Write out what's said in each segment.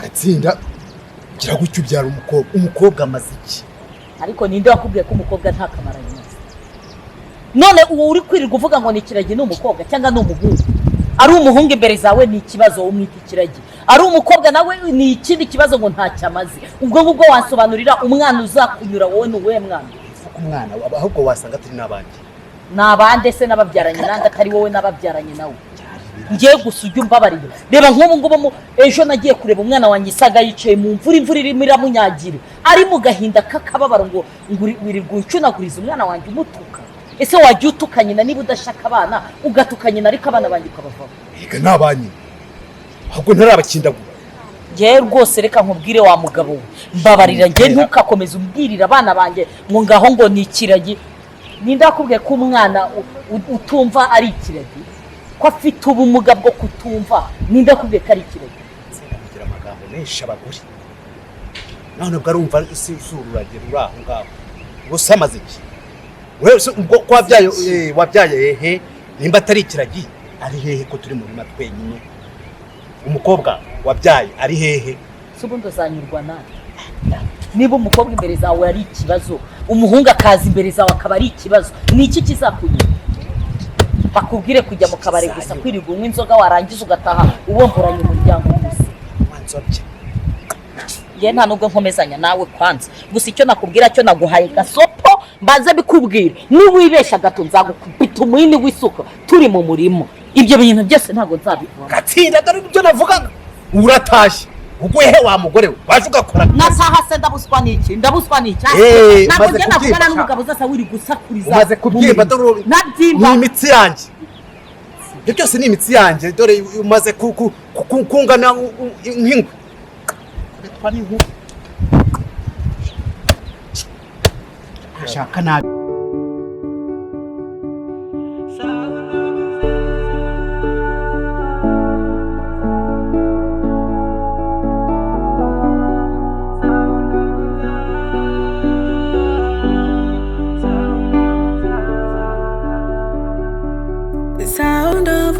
Gatsinda gira gucyo byara umukobwa amaziki. Ariko ninde wakubwiye ko umukobwa nta kamara nyine? None uwo uri kwirirwa uvuga ngo ni Ikiragi n'umukobwa cyangwa n'umuhungu? Ari umuhungu imbere zawe ni ikibazo umwita Ikiragi. Ari umukobwa nawe ni ikindi kibazo ngo nta cyamazi. Ubwo wasobanurira umwana uzakunyura wowe n'uwe mwana. Umwana ahubwo wasanga turi nabandi. Nabande se nababyaranye nande atari wowe nababyaranye nawe. Ngiye gusujya umbabarira. Reba nk'ubu ngubu ejo nagiye kureba umwana wanjye isaga yicaye mu mvura irimo iramunyagire. Ari mu gahinda kakababaro ngo wirirwa ucunaguriza umwana wanjye umutuka. Ese wajya utukanye na niba udashaka abana ugatukanye na ariko abana banjye ukabavamo. Ega nabanye. Ahubwo ntarabakindagura. Ngiye rwose reka nkubwire wa mugabo we. Mbabarira ngiye ntukakomeza umbwirira abana banjye ngo ngaho ngo ni Ikiragi. Ninde akubwiye ko umwana utumva ari Ikiragi? Ko afite ubumuga bwo kutumva ninde akubwiye ko ari Ikiragi? Kugira amagambo menshi abagore. None ubwo arumva isi sururagera uraho ngaho. Gusa amaziki. Wewe ubwo wabyaye hehe nimba atari Ikiragi ari hehe ko turi muri matwenyine? Umukobwa wabyaye ari hehe? Subundo zanyurwa nande? Niba umukobwa imbere zawe ari ikibazo, umuhungu akaza imbere zawe akaba ari ikibazo, ni iki kizakunyura? Bakubwire kujya mu kabare gusa kwirirwa unywa inzoga warangiza ugataha ubomboranye umuryango wose. Wanzobye. Ye nta nubwo nkomezanya nawe kwanza. Gusa icyo nakubwira cyo naguhaye gasopo mbanze bikubwira. Niwibesha gato nzagukubita umwini w'isuka turi mu murimo. Ibyo bintu byose ntago nzabivamo. Gatsinda dore ibyo navugaga. Uratashye. Ugwehe wa mugore we wavuga kora. Nasaha se ndabuswa niki? Ndabuswa niki? Ntabwo njye navugana n'umugabo zasa wiri gusakuriza. Umaze kubyimba dore nabyimba. Ni imitsi yanjye. Ibyo byose ni imitsi yanjye dore umaze kungana nk'ingwe. Betwa ni nk'u. Ashaka nabi. Sound of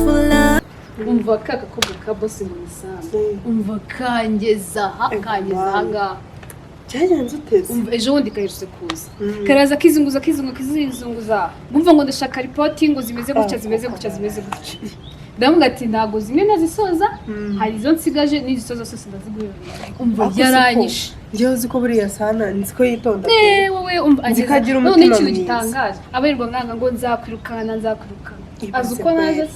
love. Umva kaka ko bosi mu isambu. Umva kangeza hanga. Cyagenze uteze. Umva ejo wundi kayiruse kuza. Karaza kizunguza. Umva ngo ndashaka report ngo zimeze gutya. Ndamuga ati ntago zimwe nazisoza, hari izo nsigaje n'izisoza zose ndaziguye. Umva yaranyishe. Ngiye uzi ko buriya sana nziko yitonda. Wowe umva zikagira umutima mwiza. None ikintu gitangaje. Abarirwa nganga ngo nzakwirukana. Azuko naje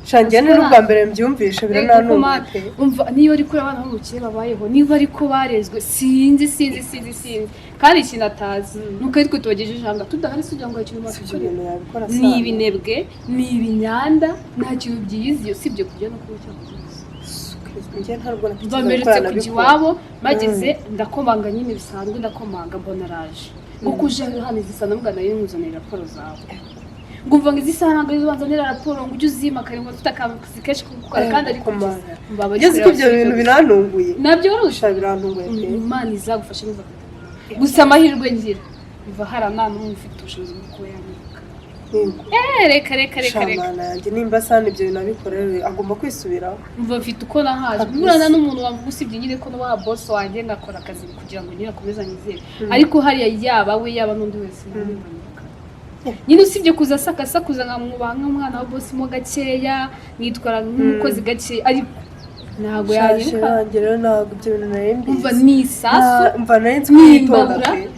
Shanjyane n'ubwa mbere mbyumvisha birananumva. Umva niyo ari kuri abana bo mu kiye babayeho, niba ari ko barezwe sinzi. Kandi kinatazi. Nuko ari twe tubagejeje hanga tudahari sugira ngo ikintu bakikore. Ni ibinebwe, ni ibinyanda, nta kintu byiyiziyo sibyo kujya no kucyo. Ngiye ntarubwo bameretse kuji wabo bageze ndakomanga nyine bisanzwe ndakomanga mbona raje. Ukuje hano zisana mugana y'umuzanira raporo zawe. Ngumva ngo izisana ngo izwanzanira raporo ngo ujye uzima kare ngo tutakazi keshi gukora kandi ari kumara. Ngeze ko ibyo bintu birantunguye. Nabyo urusha birantunguye pe. Imana izagufasha neza. Gusa amahirwe ngira. Biva harana n'umufite ubushobozi bwo kuyanika. Reka. Shamana yanjye nimba sana ibyo bintu abikorera agomba kwisubiraho. Mva mfite uko nahaje. Murana n'umuntu wavuga usibye nyine ko n'wa boss wanjye ngakora akazi kugira ngo nyine akomeza nyizere. Ariko hariya yaba we yaba n'undi wese nyine usibye kuza sakasakuza nkamwubaha nk'umwana wa boss mo gakeya nitwara nk'umukozi gakeya ariko ntago yanyiruka. Rero ntago ibyo bintu narembi. Umva ni sasu. Umva narenze kwitonda pe.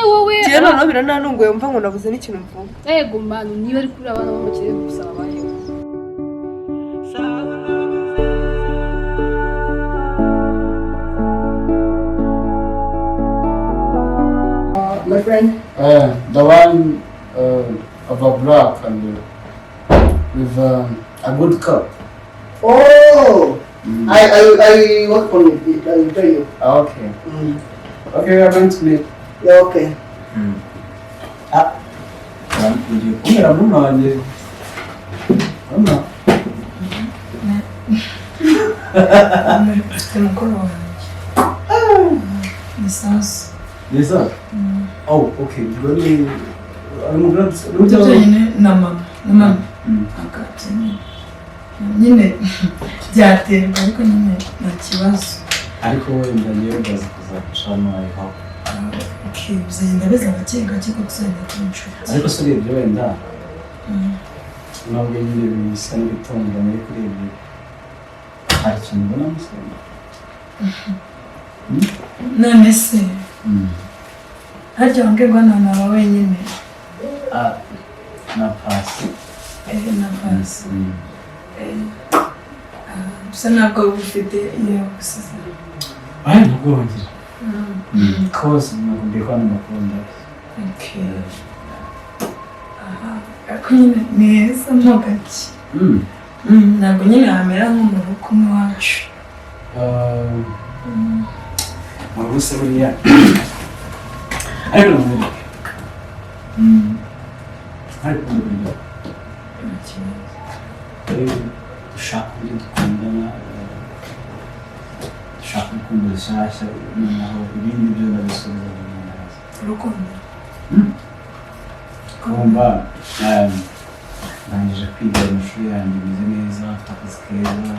Wowe. Giye none birananunguye umva ngo nabuze n'ikintu mvuga. Manu niba ari kuri abana bo mu kirere gusaba bayo. My friend? The one of a black and with a good cup. Oh! I work on it. I will tell you. Okay. Okay, we are going to meet. Yeah, okay. Lisa? Oh, okay. I'm glad. Mama. nyine byaterwa ariko nyine nta kibazo ariko wenda niyo ndaza kuzafasha hano ayiho bizagenda biza gake gake ko tuzagenda tuba inshuti ariko se urebye wenda nubwo nyine bisa n'ibitunganye ariko urebye hari ikintu mbona musanga none se harya wambwirwa naba wenyine na pasi na pasi bisa ntabwo ufite iyo gusiza aya ntabwo wongera kose nakubwiye ko hano mbakunda ariko nyine ni heza mo gake ntabwo nyine hamera nko mu rugo iwacu mu rugo se buriya ariko namwereke ariko namwereke dushaka uburyo dukundana dushaka urukundo rushyashya noneho ibindi byo ndabisubiza buri muntu araza urukundo kumva ndangije kwiga amashuri yanjye meze neza mfite akazi keza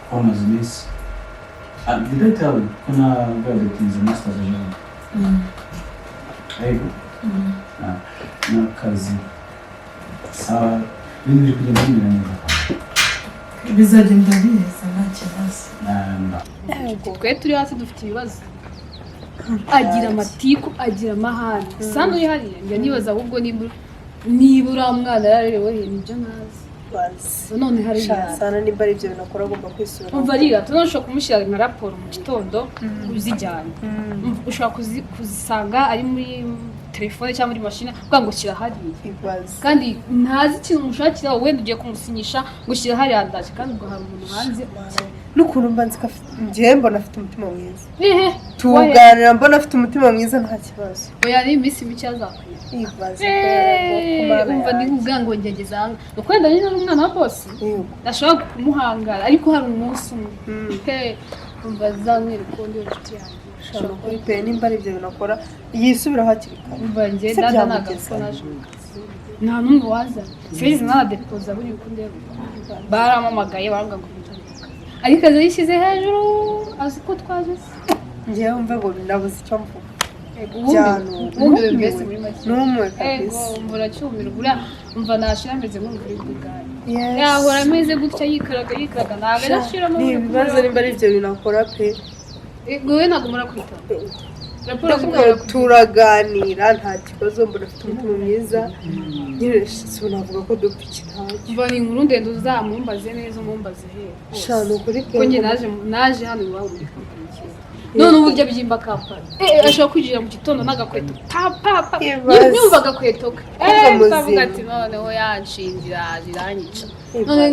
ko maze iminsi didahita yawe ko nagatinze masters ejo ariko n'akazi sawa ibintu biri kugenda bimera neza bizagenda biza nta kibazo twe turi hasi dufite ibibazo agira amatiku agira amahane sano uri hariya njya nibaza ahubwo nibura uriya mwana yararerewe nibyo ntazi none hariya sana nimba ari ibyo bintu akora agomba kwisura umva ariya tunashobora kumushyira nka raporo mu gitondo uzijyanye ushobora kuzisanga ari muri telefone cyangwa muri mashine kugira ngo shyira hariya kandi ntazi ikintu umushakira wenda ugiye kumusinyisha ngo shyira hariya ndaje kandi ubwo hari umuntu hanze n'ukuntu mba nzi ko njyewe mbona afite umutima mwiza tuganira mbona afite umutima mwiza nta kibazo oya ni iminsi mike azakwiye umva ni kuvuga ngo ngegeze aha ni ukwenda nyine n'umwana wa bose ndashobora kumuhangara ariko hari umunsi umwe umva azamwereka uko ndi inshuti yanjye pe nimba ari ibyo bintu akora yisubiraho hakiri kare umva njye dada ntabwo ko naje mu kazi nta n'umwe waza fezi n'abadepoza buri uko ndeba baramamagaye baravuga ngo ariko aza yishyize hejuru azi ko twaje njyewe umve ngo nabuze icyo mvuga ubundi mbese muri make n'umwe kabisa umva uracyumirwa umva nashira ameze nk'umugore w'ubwigari yahora ameze gutya yikaraga ntabwo arashiramo ni ibibazo nimba ari ibyo bintu akora pe wowe ntabwo murakwita turaganira nta kibazo mbona afite umutima mwiza nyine navuga ko dupfa ikintacyo umva ni inkuru ndende uzamumbaze neza umumbaze hehe shano kuri ko njye naje hano iwabo muri kampani none uburyo abyimba kampani ashobora kwinjira mu gitondo n'agakweto papa yumva agakweto ke kavuga ati noneho yanshingira ziranyica none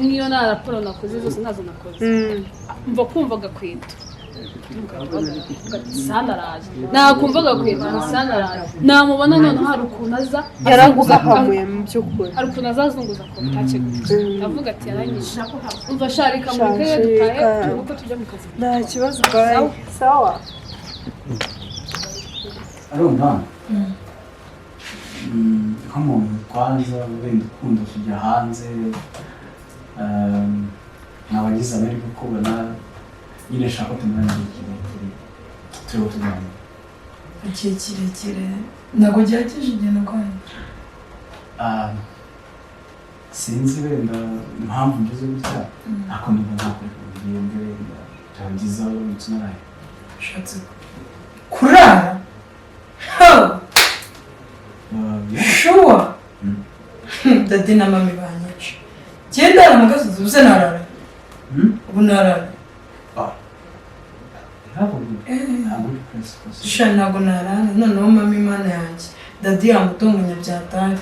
niyo nta raporo nakoze zose ntazo nakoze mva kumva agakweto sanaraje nakumva agakweto sanaraje namubona noneho hari ukuntu aza yaraguzahamuye mu by'ukuri hari ukuntu azazunguza kontakte avuga ati yaranyisha umva sharika muri kare dutahe nuko tujya mu kazi nta kibazo bwawe sawa arumva nk'umuntu twaza wenda ukunda kujya hanze nkabagize amahirwe kubona nyine nshaka ko tumenya igihe kirekire turiho tuganira igihe kirekire ntabwo gihagije igihe narwaye sinzi wenda impamvu ngeze gutya ariko niba ntakureka urugendo wenda byagizaho urutse unaraye ushatse kurara shuwa dadi na mami banyica genda mu gasozi ubuze narara ubu narara sha ntabwo narara noneho mami imana yanjye dadi yamutunganya byatari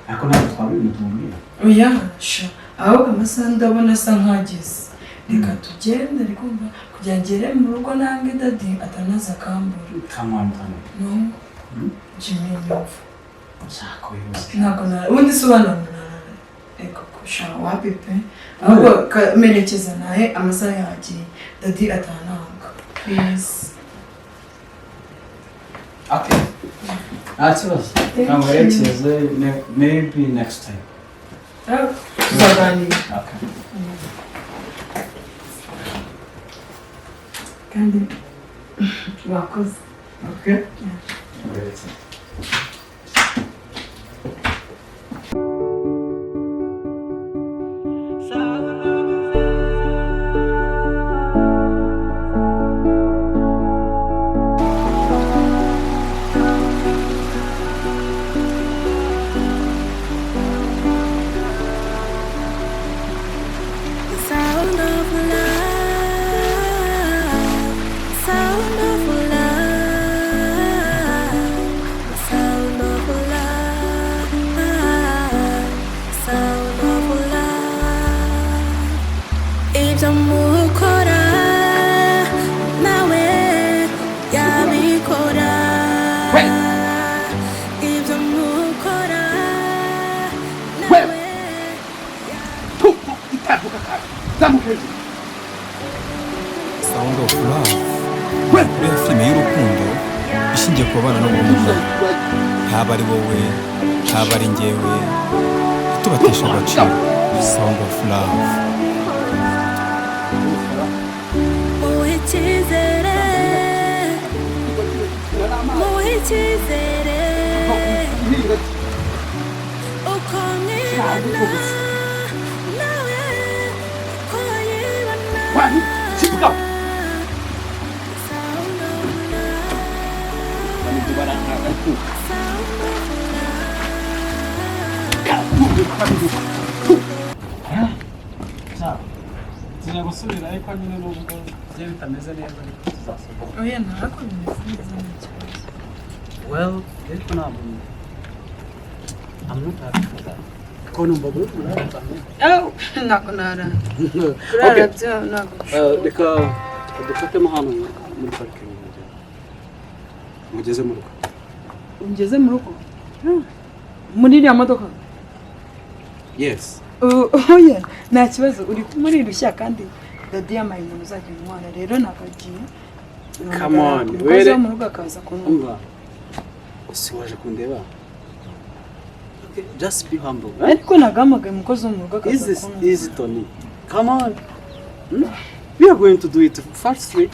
ariko ntabwo twabibona tumubwira oya sha ahubwo amasaha ndabona asa nkageze reka tugende rikumva kugira ngo ngere mu rugo nange dadi atanaza akambura kamwamutana no jimmy nyumva nshaka wibuze ntabwo narara ubundi sobanura narara reka kusha wapi pe ahubwo merekeza naye amasaha yagiye dadi atananga please okay nta kibazo ntabwo yerekeze maybe next time tuzaganira Okay. kandi wakoze. Okay. Sound of love, sound of love, sound of love, sound of love. Ibyo mukora nawe yabikora. Ibyo mukora nawe. Sound of Love uriya filime y'urukundo ishingiye ku babana n'ubumuga, haba ari wowe haba ari njyewe tubatesha agaciro. Sound of Love. Muhe icyizere, muhe icyizere, uko mwibona nawe uko yibona. Sound of love, sound of Tujya gusubira ariko nyine nubwo bye bitameze neza ariko tuzasubira. Oya ntabwo bimeze neza nta kibazo. Well, ariko ntabwo I'm not happy for that. Ko numva buri Ntabwo narara. Kurara byo ntabwo. reka dufatemo hano muri parking mugeze mu rugo. Ungeze mu rugo? Muri iriya modoka? Yes. Oya nta kibazo uri muri rushya kandi dadi yamaye umuntu uzajya umwana rero nakagiye. Come on, umukozi wo mu rugo akaza kunumva. Umva. Si waje kundeba. Okay, just be humble. Ariko nagamagaye umukozi wo mu rugo akaza kunumva. Easy Tony. Come on. We are going to do it firstly.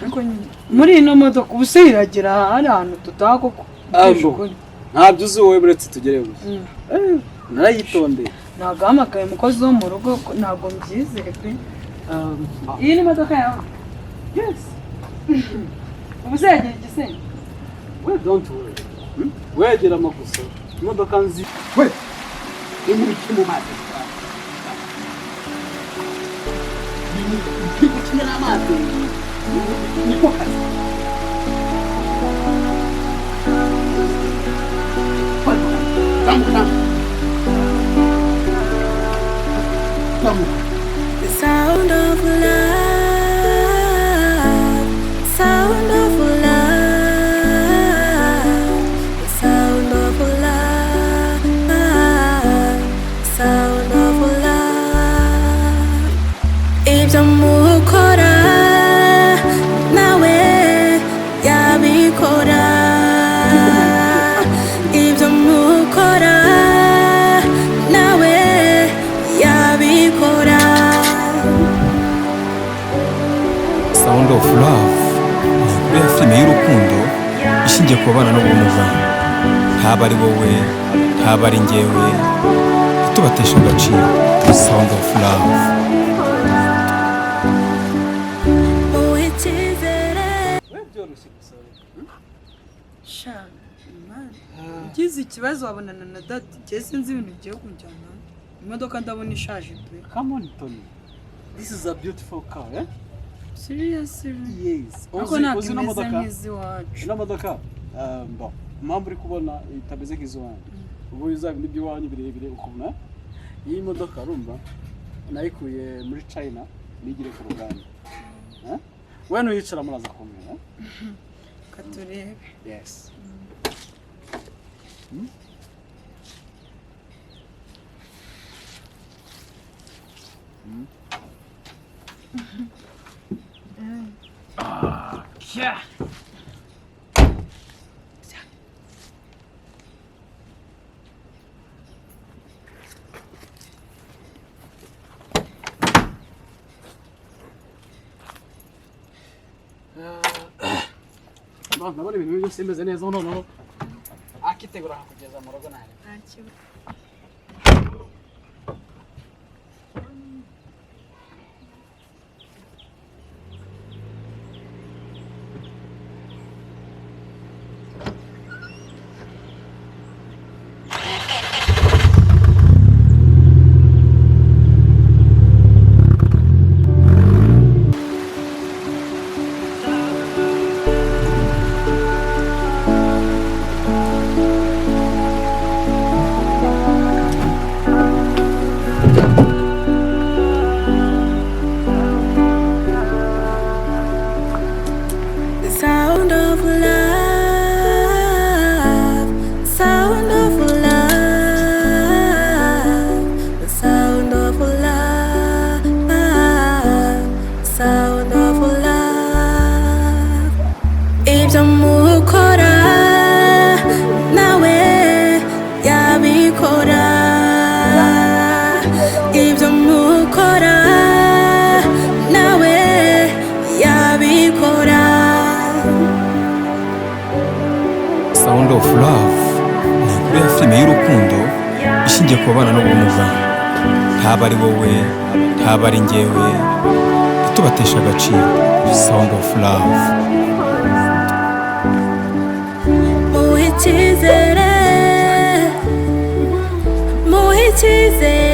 Ariko muri ino modoka ubuse iragera hari ahantu tutaha koko. Ntabyo uzi wowe buretse tugere gusa. Narayitondeye. Nagamagaye umukozi wo mu rugo ntabwo mbyizeye pe. Iyi ni modoka yawe? Yes. Ubuse yagiye Gisenyi? We don't worry. Wegera amagusa. Imodoka nzi. We. Ni mu mazi. Ni gukina n'amazi. Ni ko kazi. The sound of love, sound of love, the sound of love, sound of love. Ibyo mukora nawe yabikora. Ibyo mukora nawe yabikora. Sound of Love uriya filime y'urukundo ishingiye ku babana n'ubumuga, haba ari wowe haba ari njyewe tubatesha agaciro. Sound of Love. Muhe icyizere. We byoroshye gusa. Sha, man. Ugize ikibazo wabonana na dadi, njye sinzi ibintu bigiye kunjyana. Imodoka ndabona ishaje pe. Come on Tony. This is a beautiful car, eh? Seriously? Yes. Ako ntabwo imeze nk'iziwacu. Ino modoka bon, impamvu uri kubona itameze nk'iziwanyu. Ubu uzabona iby'iwanyu birebire ukubona. Iyi modoka urumva nayikuye muri China nigire ku ruganda. We nuyicara muraza kumenya. Katurebe. Yes. Yeah. ndabona ibintu byose bimeze neza noneho akitegura kugeza mu rugo nawe. Sound of love ni inkuru ya filime y'urukundo ishingiye ku babana n'ubumuga, ntaba ari wowe ntaba ari njyewe ntitubatesha agaciro. Sound of love. Muhichizere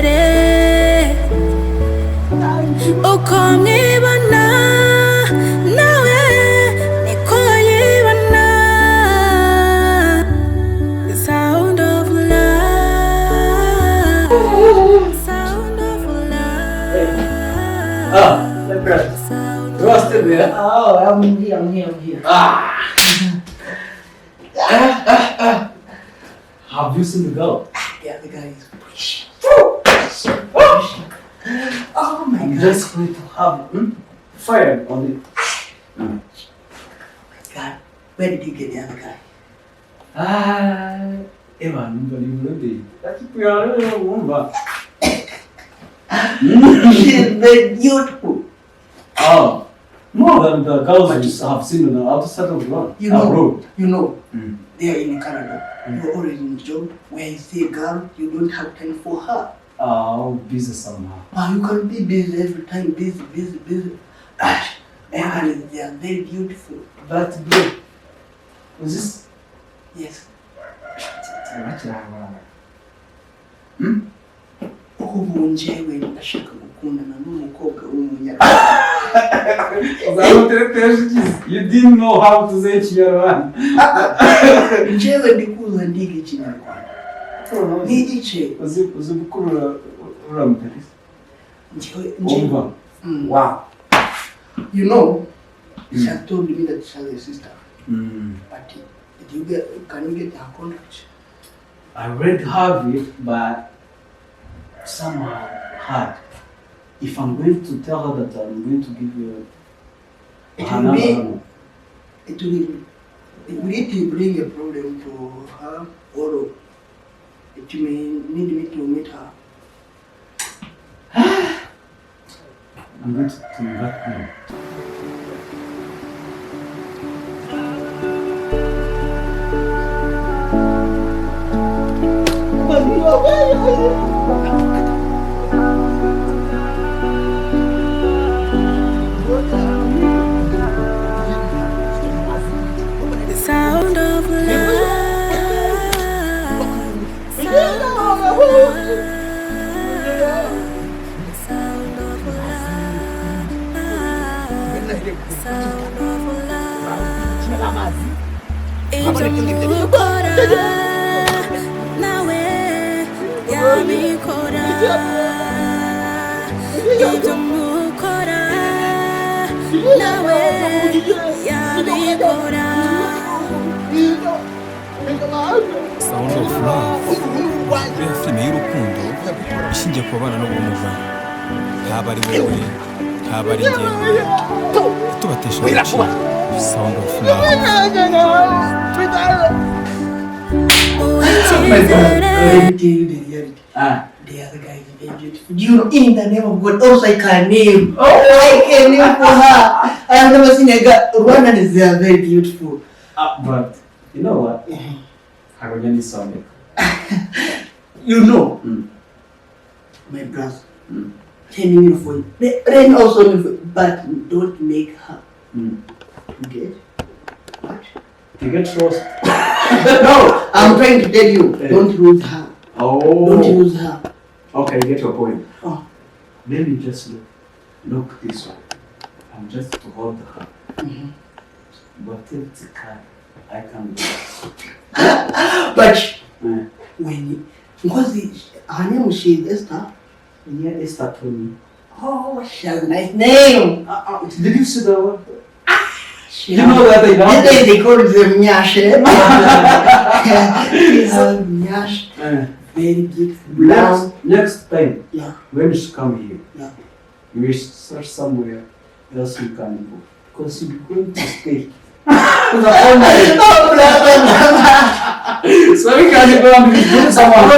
uko mwibona nawe niko yibona. Sound of love. Sound of love. My brother. You are still there? Oh, I'm here. Have you seen the girl? Yeah, the guy is pushing. Oh my God. Just going to have fire on it. Oh my God. Where did you get the other guy? Eva, unbelievable. That's a woman. She's very beautiful. Oh, more than the girls I have seen on the other side of the world. You know, Abroad. they are in Canada. You're already in a job where you see a girl, you don't have time for her. Oh, busy somehow. You can be busy every time, busy. And they are very beautiful. But bro, was this? Yes. ubu njyewe ndashaka gukundana n'umukobwa w'umunya. You didn't know how to say Kinyarwanda. Njyewe ndikuza ndiga Ikinyarwanda. N'igice uzi gukurura uramuteresa. Njyewe. Wow. You know, she had told me that she has a sister. But can you get her contact? I already have it, but somehow hard. If I'm going to tell her that I'm going to give you will it bring a problem to her, or it may need me to meet her? I'm going to invite her. The sound of love. Sound of love. Sound of love. Sound of love. Itumukora nawe yabikora. Itumukora nawe yabikora. Sound of love. Uriya filime y'urukundo ishingiye ku babana n'ubumuga, ntaba ari wowe ntaba ari njyewe tubatesha agaciro. Sound of love. Let me tell you the reality. The other guy is very beautiful. You know, in the name of God, also I can name. I can name for her. I have never seen a girl. Rwandan is very beautiful. But you know what? I will need something. You know, my brother, telling me for you. Then also, but don't make her get what? To get lost. No, I'm trying to tell you, don't lose her. Oh. Don't lose her. Okay, get your point. Oh. Let me just look this way. I'm just to hold her. But if it's a car, I can do it. But when because her name she is Esther. Yeah, Esther told me. Oh, she has a nice name. Did you see the word? You know that they call it the Myash. She has Myash. Very beautiful. Brown. Next time, when you come here, you will search somewhere else you can go. Because you're going to stay. So we can go and do someone.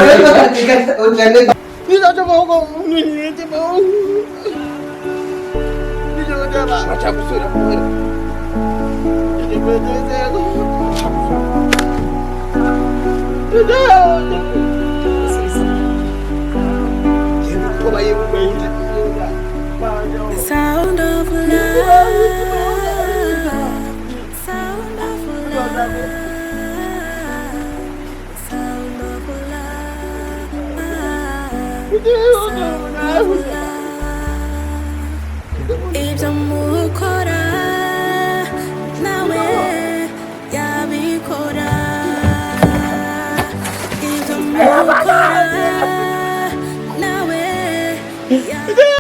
The sound of love, sound of love, sound of love, ibyo mukora nawe yabikora, ibyo mukora nawe yabikora.